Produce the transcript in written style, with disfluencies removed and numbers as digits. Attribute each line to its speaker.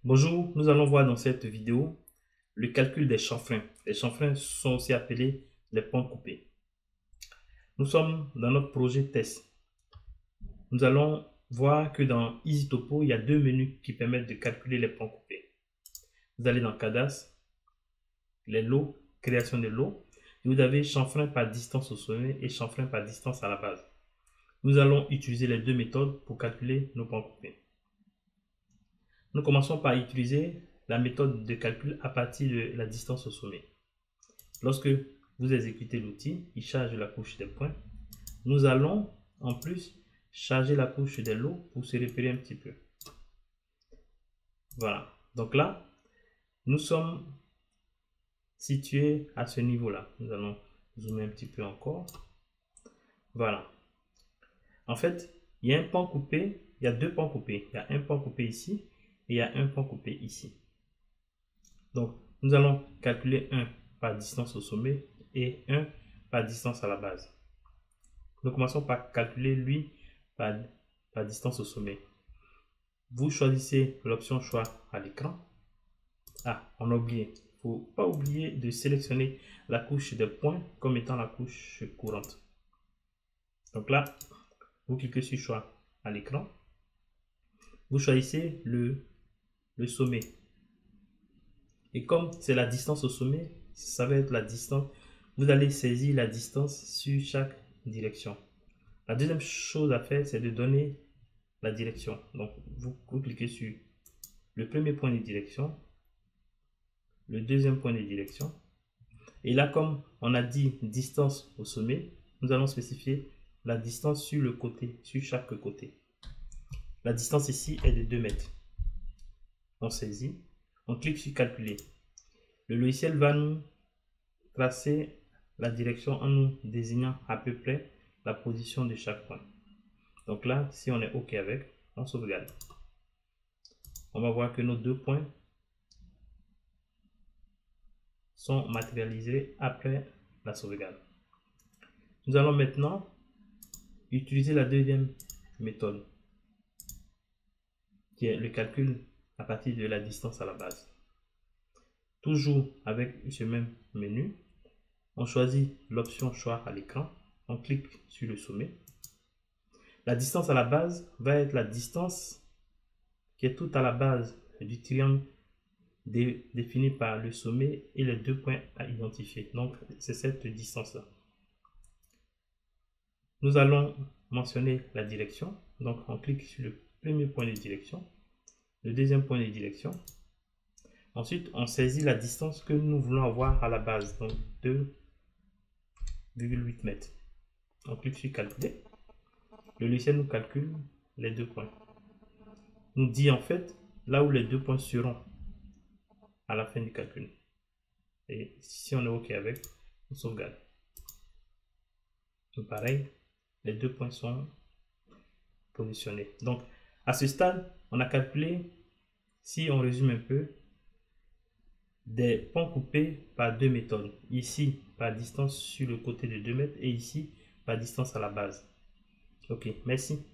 Speaker 1: Bonjour, nous allons voir dans cette vidéo le calcul des chanfreins. Les chanfreins sont aussi appelés les points coupés. Nous sommes dans notre projet test. Nous allons voir que dans EasyTopo, il y a deux menus qui permettent de calculer les points coupés. Vous allez dans cadastre, les lots, création des lots. Et vous avez chanfrein par distance au sommet et chanfrein par distance à la base. Nous allons utiliser les deux méthodes pour calculer nos points coupés. Nous commençons par utiliser la méthode de calcul à partir de la distance au sommet. Lorsque vous exécutez l'outil, il charge la couche des points. Nous allons en plus charger la couche des lots pour se repérer un petit peu. Voilà. Donc là, nous sommes situés à ce niveau-là. Nous allons zoomer un petit peu encore. Voilà. En fait, il y a un point coupé, il y a deux points coupés. Il y a un point coupé ici et il y a un point coupé ici. Donc, nous allons calculer 1 par distance au sommet et 1 par distance à la base. Nous commençons par calculer lui par distance au sommet. Vous choisissez l'option choix à l'écran. Ah, on a oublié. Il ne faut pas oublier de sélectionner la couche des points comme étant la couche courante. Donc là, vous cliquez sur choix à l'écran. Vous choisissez le sommet. Et comme c'est la distance au sommet, ça va être la distance. Vous allez saisir la distance sur chaque direction. La deuxième chose à faire, c'est de donner la direction. Donc, vous cliquez sur le premier point de direction, le deuxième point de direction. Et là, comme on a dit distance au sommet, nous allons spécifier la distance sur le côté, sur chaque côté. La distance ici est de 2 mètres. On saisit, on clique sur calculer. Le logiciel va nous tracer la direction en nous désignant à peu près la position de chaque point. Donc là, si on est OK avec, on sauvegarde. On va voir que nos deux points sont matérialisés après la sauvegarde. Nous allons maintenant utiliser la deuxième méthode, qui est le calcul à partir de la distance à la base. Toujours avec ce même menu, on choisit l'option choix à l'écran, on clique sur le sommet. La distance à la base va être la distance qui est tout à la base du triangle défini par le sommet et les deux points à identifier. Donc, c'est cette distance-là. Nous allons mentionner la direction. Donc, on clique sur le premier point de direction, le deuxième point de direction. Ensuite, on saisit la distance que nous voulons avoir à la base, donc 2,8 mètres. On clique sur calculer. Le logiciel nous calcule les deux points. Nous dit en fait là où les deux points seront à la fin du calcul. Et si on est OK avec, on sauvegarde. Donc pareil, les deux points sont positionnés. Donc à ce stade, on a calculé, si on résume un peu, des points coupés par deux méthodes. Ici, par distance sur le côté de 2 mètres et ici, par distance à la base. OK, merci.